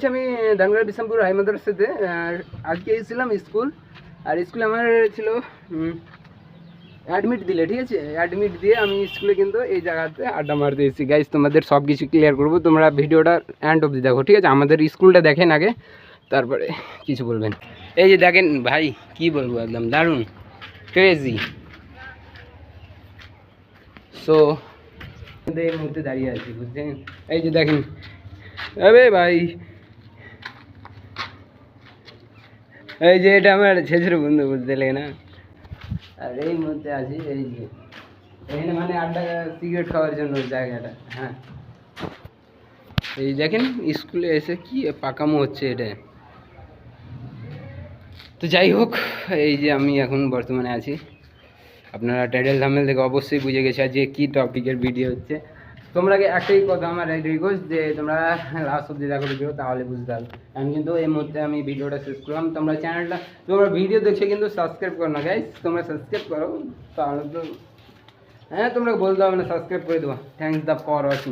বলছি আমি ধানগড়া বিশামপুর হাই মাদ্রাসাতে আজকে এসেছিলাম স্কুল। আর স্কুলে আমার ছিল অ্যাডমিট দিলে, ঠিক আছে, অ্যাডমিট দিয়ে আমি স্কুলে কিন্তু এই জায়গাতে আড্ডা মারতে এসেছি। গাইজ তোমাদের সব কিছু ক্লিয়ার করবো, তোমরা ভিডিওটা এন্ড অবধি দেখো, ঠিক আছে। আমাদের স্কুলটা দেখেন আগে, তারপরে কিছু বলবেন। এই যে দেখেন ভাই, কি বলবো, একদম দারুণ ক্রেজি। সো এই মুহূর্তে দাঁড়িয়ে আছি, বুঝছেন। এই যে দেখেন, আরে ভাই, এই যে এটা আমার ছেলের বন্ধু, বুঝতে লাগে না। আর এই মুহূর্তে আছি এই যে এখানে, মানে আড্ডা সিগারেট খাওয়ার জন্য জায়গাটা। হ্যাঁ, এই দেখেন স্কুলে এসে কি পাকামো হচ্ছে এটা। তো যাই হোক, এই যে আমি এখন বর্তমানে আছি, আপনারা টাইটেল থাম্বনেল থেকে অবশ্যই বুঝে গেছে যে কী টপিকের ভিডিও হচ্ছে। তোমরা একটাই কথা আমার রিকোয়েস্ট, যে তোমরা লাস্ট অব্দি দেখো ভিডিও, তাহলে বুঝতে পারবে। আমি কিন্তু এই মুহূর্তে আমি ভিডিওটা শেষ করলাম। তোমরা চ্যানেলটা, তোমরা ভিডিও দেখছো কিন্তু সাবস্ক্রাইব করো না গাইস, তোমরা সাবস্ক্রাইব করো, তাহলে তো হ্যাঁ তোমরা বলতে হবে না, সাবস্ক্রাইব করে দেবো। Thanks the for watching.